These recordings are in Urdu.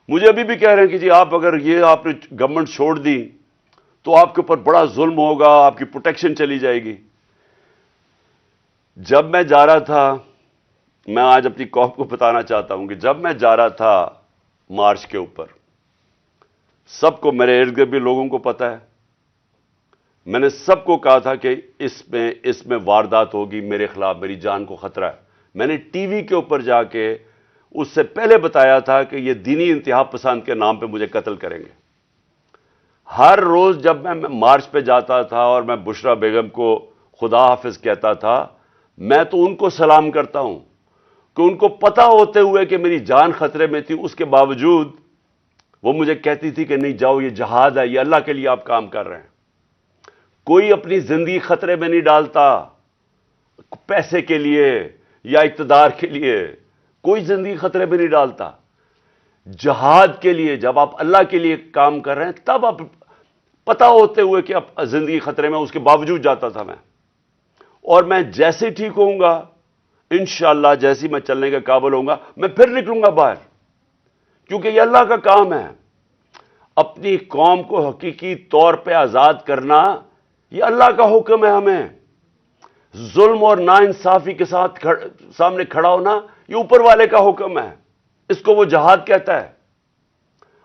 مجھے ابھی بھی کہہ رہے ہیں کہ جی آپ اگر یہ آپ نے گورنمنٹ چھوڑ دی تو آپ کے اوپر بڑا ظلم ہوگا، آپ کی پروٹیکشن چلی جائے گی۔ جب میں جا رہا تھا، میں آج اپنی قوم کو بتانا چاہتا ہوں کہ جب میں جا رہا تھا مارچ کے اوپر، سب کو، میرے ارد گرد بھی لوگوں کو پتا ہے، میں نے سب کو کہا تھا کہ اس میں واردات ہوگی، میرے خلاف میری جان کو خطرہ ہے۔ میں نے ٹی وی کے اوپر جا کے اس سے پہلے بتایا تھا کہ یہ دینی انتہا پسند کے نام پہ مجھے قتل کریں گے۔ ہر روز جب میں مارچ پہ جاتا تھا اور میں بشرا بیگم کو خدا حافظ کہتا تھا، میں تو ان کو سلام کرتا ہوں کہ ان کو پتا ہوتے ہوئے کہ میری جان خطرے میں تھی، اس کے باوجود وہ مجھے کہتی تھی کہ نہیں جاؤ، یہ جہاد ہے، یہ اللہ کے لیے آپ کام کر رہے ہیں۔ کوئی اپنی زندگی خطرے میں نہیں ڈالتا پیسے کے لیے یا اقتدار کے لیے، کوئی زندگی خطرے میں نہیں ڈالتا۔ جہاد کے لیے جب آپ اللہ کے لیے کام کر رہے ہیں، تب آپ پتا ہوتے ہوئے کہ اب زندگی خطرے میں، اس کے باوجود جاتا تھا میں۔ اور میں جیسے ٹھیک ہوں گا انشاءاللہ، جیسی میں چلنے کے قابل ہوں گا، میں پھر نکلوں گا باہر، کیونکہ یہ اللہ کا کام ہے۔ اپنی قوم کو حقیقی طور پہ آزاد کرنا یہ اللہ کا حکم ہے ہمیں۔ ظلم اور ناانصافی کے ساتھ سامنے کھڑا ہونا یہ اوپر والے کا حکم ہے، اس کو وہ جہاد کہتا ہے۔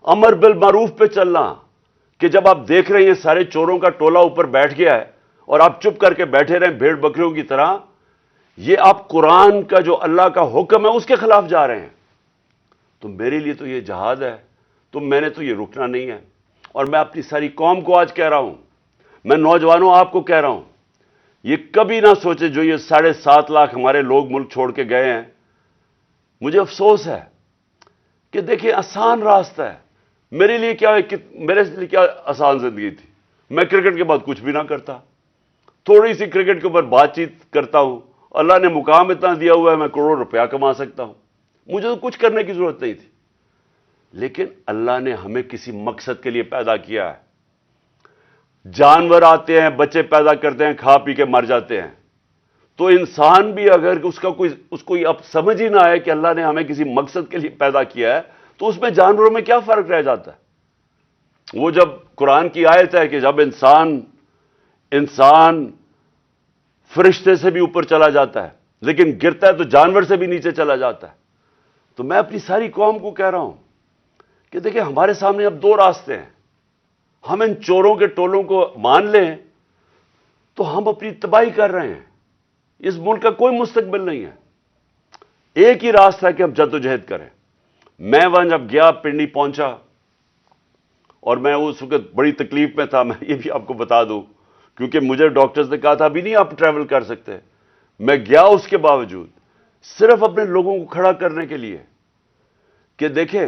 امر بالمعروف پہ چلنا، کہ جب آپ دیکھ رہے ہیں سارے چوروں کا ٹولہ اوپر بیٹھ گیا ہے اور آپ چپ کر کے بیٹھے رہیں بھیڑ بکریوں کی طرح، یہ آپ قرآن کا جو اللہ کا حکم ہے اس کے خلاف جا رہے ہیں۔ تو میرے لیے تو یہ جہاد ہے، تو میں نے تو یہ رکنا نہیں ہے۔ اور میں اپنی ساری قوم کو آج کہہ رہا ہوں، میں نوجوانوں آپ کو کہہ رہا ہوں، یہ کبھی نہ سوچے جو یہ 7.5 لاکھ ہمارے لوگ ملک چھوڑ کے گئے ہیں۔ مجھے افسوس ہے کہ دیکھیں آسان راستہ ہے، میرے لیے کیا آسان زندگی تھی۔ میں کرکٹ کے بعد کچھ بھی نہ کرتا، تھوڑی سی کرکٹ کے اوپر بات چیت کرتا ہوں، اللہ نے مقام اتنا دیا ہوا ہے میں کروڑ روپیہ کما سکتا ہوں، مجھے تو کچھ کرنے کی ضرورت نہیں تھی۔ لیکن اللہ نے ہمیں کسی مقصد کے لیے پیدا کیا ہے۔ جانور آتے ہیں، بچے پیدا کرتے ہیں، کھا پی کے مر جاتے ہیں، تو انسان بھی اگر اس کو اب سمجھ ہی نہ آئے کہ اللہ نے ہمیں کسی مقصد کے لیے پیدا کیا ہے، تو اس میں جانوروں میں کیا فرق رہ جاتا ہے؟ وہ جب قرآن کی آیت ہے کہ جب انسان فرشتے سے بھی اوپر چلا جاتا ہے لیکن گرتا ہے تو جانور سے بھی نیچے چلا جاتا ہے۔ تو میں اپنی ساری قوم کو کہہ رہا ہوں کہ دیکھیں ہمارے سامنے اب 2 راستے ہیں۔ ہم ان چوروں کے ٹولوں کو مان لیں تو ہم اپنی تباہی کر رہے ہیں، اس ملک کا کوئی مستقبل نہیں ہے۔ ایک ہی راستہ ہے کہ ہم جدوجہد کریں۔ میں وہاں جب گیا، پنڈی پہنچا، اور میں اس وقت بڑی تکلیف میں تھا، میں یہ بھی آپ کو بتا دوں، کیونکہ مجھے ڈاکٹرز نے کہا تھا ابھی نہیں آپ ٹریول کر سکتے۔ میں گیا اس کے باوجود صرف اپنے لوگوں کو کھڑا کرنے کے لیے کہ دیکھیں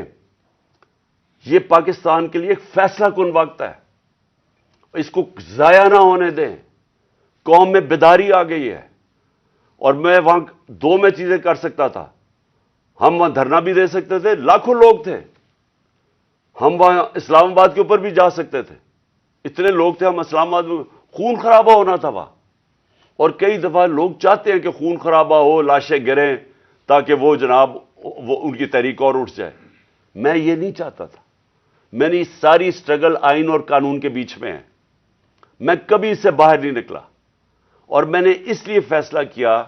یہ پاکستان کے لیے ایک فیصلہ کن وقت ہے، اس کو ضائع نہ ہونے دیں۔ قوم میں بیداری آ گئی ہے، اور میں وہاں 2 میں چیزیں کر سکتا تھا۔ ہم وہاں دھرنا بھی دے سکتے تھے، لاکھوں لوگ تھے، ہم وہاں اسلام آباد کے اوپر بھی جا سکتے تھے، اتنے لوگ تھے، ہم اسلام آباد میں خون خرابہ ہونا تھا وہاں، اور کئی دفعہ لوگ چاہتے ہیں کہ خون خرابہ ہو، لاشیں گریں، تاکہ وہ جناب ان کی تحریک اور اٹھ جائے۔ میں یہ نہیں چاہتا تھا۔ میں نے ساری سٹرگل آئین اور قانون کے بیچ میں ہے، میں کبھی اس سے باہر نہیں نکلا، اور میں نے اس لیے فیصلہ کیا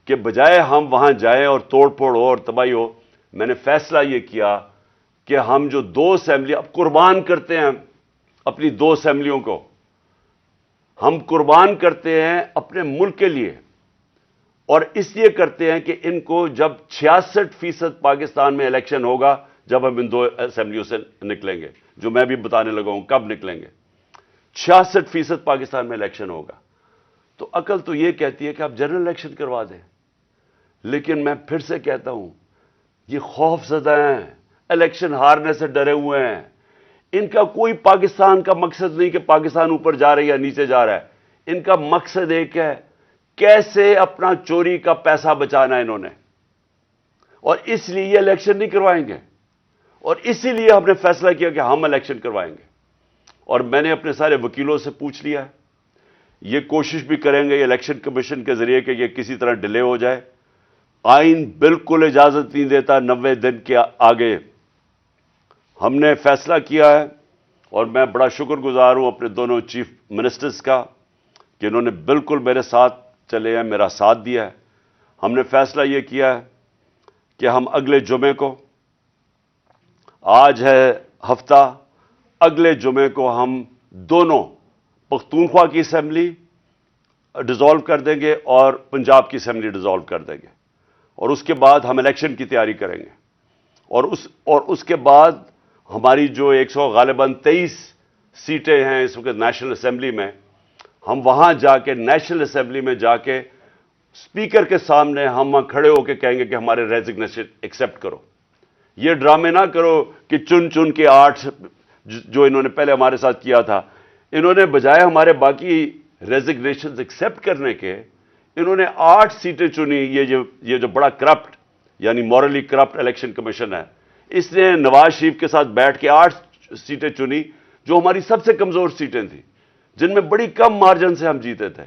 کہ بجائے ہم وہاں جائیں اور توڑ پھوڑ ہو اور تباہی ہو، میں نے فیصلہ یہ کیا کہ ہم جو 2 اسمبلی اب قربان کرتے ہیں، اپنی 2 اسمبلیوں کو ہم قربان کرتے ہیں اپنے ملک کے لیے، اور اس لیے کرتے ہیں کہ ان کو جب 66% پاکستان میں الیکشن ہوگا، جب ہم ان 2 اسمبلیوں سے نکلیں گے، جو میں بھی بتانے لگا ہوں کب نکلیں گے، 66% پاکستان میں الیکشن ہوگا، تو عقل تو یہ کہتی ہے کہ آپ جنرل الیکشن کروا دیں۔ لیکن میں پھر سے کہتا ہوں، یہ خوف زدہ ہیں، الیکشن ہارنے سے ڈرے ہوئے ہیں، ان کا کوئی پاکستان کا مقصد نہیں کہ پاکستان اوپر جا رہا ہے یا نیچے جا رہا ہے، ان کا مقصد ایک ہے، کیسے اپنا چوری کا پیسہ بچانا ہے انہوں نے، اور اس لیے یہ الیکشن نہیں کروائیں گے، اور اسی لیے ہم نے فیصلہ کیا کہ ہم الیکشن کروائیں گے۔ اور میں نے اپنے سارے وکیلوں سے پوچھ لیا ہے، یہ کوشش بھی کریں گے الیکشن کمیشن کے ذریعے کہ یہ کسی طرح ڈیلے ہو جائے۔ آئین بالکل اجازت نہیں دیتا 90 دن کے آگے ہم نے فیصلہ کیا ہے اور میں بڑا شکر گزار ہوں اپنے دونوں چیف منسٹرز کا کہ انہوں نے بالکل میرے ساتھ چلے ہیں، میرا ساتھ دیا ہے. ہم نے فیصلہ یہ کیا ہے کہ ہم اگلے جمعے کو، آج ہے ہفتہ، اگلے جمعے کو ہم دونوں پختونخوا کی اسمبلی ڈیزالو کر دیں گے اور پنجاب کی اسمبلی ڈیزالو کر دیں گے، اور اس کے بعد ہم الیکشن کی تیاری کریں گے. اور اس کے بعد ہماری جو 123 سیٹیں ہیں اس وقت نیشنل اسمبلی میں، ہم وہاں جا کے نیشنل اسمبلی میں جا کے اسپیکر کے سامنے ہم وہاں کھڑے ہو کے کہیں گے کہ ہمارے ریزگنیشن ایکسیپٹ کرو. یہ ڈرامے نہ کرو کہ چن کے 8 جو انہوں نے پہلے ہمارے ساتھ کیا تھا، انہوں نے بجائے ہمارے باقی ریزگنیشنز ایکسیپٹ کرنے کے، انہوں نے 8 سیٹیں چنی. یہ جو بڑا کرپٹ یعنی مورلی کرپٹ الیکشن کمیشن ہے، اس نے نواز شریف کے ساتھ بیٹھ کے 8 سیٹیں چنی جو ہماری سب سے کمزور سیٹیں تھیں، جن میں بڑی کم مارجن سے ہم جیتے تھے،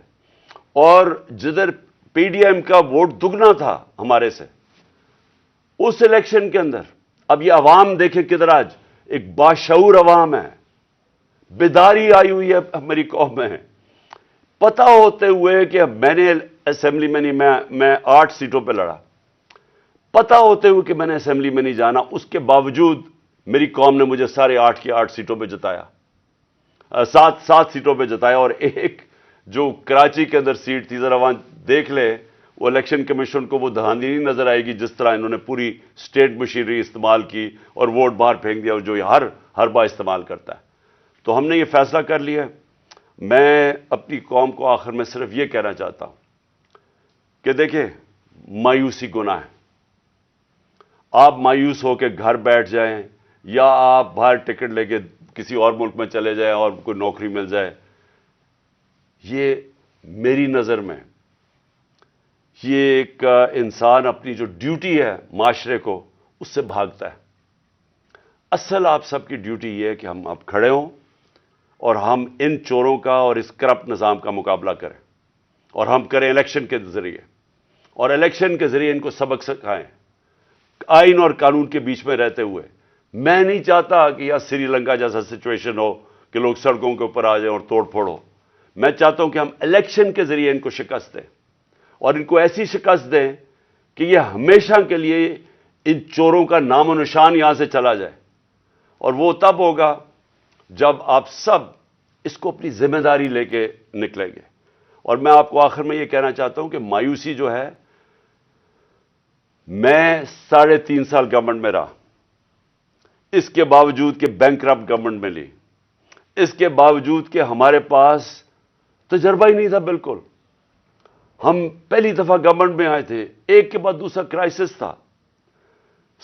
اور جدھر پی ڈی ایم کا ووٹ دگنا تھا ہمارے سے اس الیکشن کے اندر. اب یہ عوام دیکھیں کدھر آج ایک باشعور عوام ہے، بیداری آئی ہوئی ہے میری قوم میں. پتہ ہوتے ہوئے کہ میں نے اسمبلی میں نہیں، میں 8 سیٹوں پہ لڑا، پتہ ہوتے ہوئے کہ میں نے اسمبلی میں نہیں جانا، اس کے باوجود میری قوم نے مجھے سارے 8 کی 8 سیٹوں پہ جتایا، 7 سیٹوں پہ جتایا. اور ایک جو کراچی کے اندر سیٹ تھی، ذرا وہاں دیکھ لے، وہ الیکشن کمیشن کو وہ دھاندلی نہیں نظر آئے گی جس طرح انہوں نے پوری اسٹیٹ مشینری استعمال کی اور ووٹ باہر پھینک دیا، جو یہ ہر بار استعمال کرتا ہے. تو ہم نے یہ فیصلہ کر لیا ہے. میں اپنی قوم کو آخر میں صرف یہ کہنا چاہتا ہوں کہ دیکھیں، مایوسی گناہ ہے. آپ مایوس ہو کے گھر بیٹھ جائیں یا آپ باہر ٹکٹ لے کے کسی اور ملک میں چلے جائیں اور کوئی نوکری مل جائے، یہ میری نظر میں یہ ایک انسان اپنی جو ڈیوٹی ہے معاشرے کو، اس سے بھاگتا ہے. اصل آپ سب کی ڈیوٹی یہ ہے کہ ہم اب کھڑے ہوں اور ہم ان چوروں کا اور اس کرپٹ نظام کا مقابلہ کریں، اور ہم کریں الیکشن کے ذریعے، اور الیکشن کے ذریعے ان کو سبق سکھائیں آئین اور قانون کے بیچ میں رہتے ہوئے. میں نہیں چاہتا کہ یہ سری لنکا جیسا سچویشن ہو کہ لوگ سڑکوں کے اوپر آ جائیں اور توڑ پھوڑ ہو. میں چاہتا ہوں کہ ہم الیکشن کے ذریعے ان کو شکست دیں، اور ان کو ایسی شکست دیں کہ یہ ہمیشہ کے لیے ان چوروں کا نام و نشان یہاں سے چلا جائے. اور وہ تب ہوگا جب آپ سب اس کو اپنی ذمہ داری لے کے نکلیں گے. اور میں آپ کو آخر میں یہ کہنا چاہتا ہوں کہ مایوسی جو ہے، میں 3.5 سال گورنمنٹ میں رہا، اس کے باوجود کہ بینکرپٹ گورنمنٹ میں لی، اس کے باوجود کہ ہمارے پاس تجربہ ہی نہیں تھا بالکل. ہم پہلی دفعہ گورنمنٹ میں آئے تھے، ایک کے بعد دوسرا کرائسس تھا.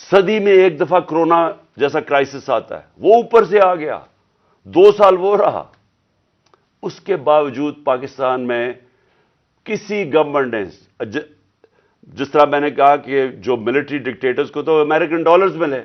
صدی میں ایک دفعہ کرونا جیسا کرائسس آتا ہے، وہ اوپر سے آ گیا، 2 سال وہ رہا. اس کے باوجود پاکستان میں کسی گورنمنٹ نے، جس طرح میں نے کہا کہ جو ملٹری ڈکٹیٹرز کو تو امریکن ڈالرز ملے،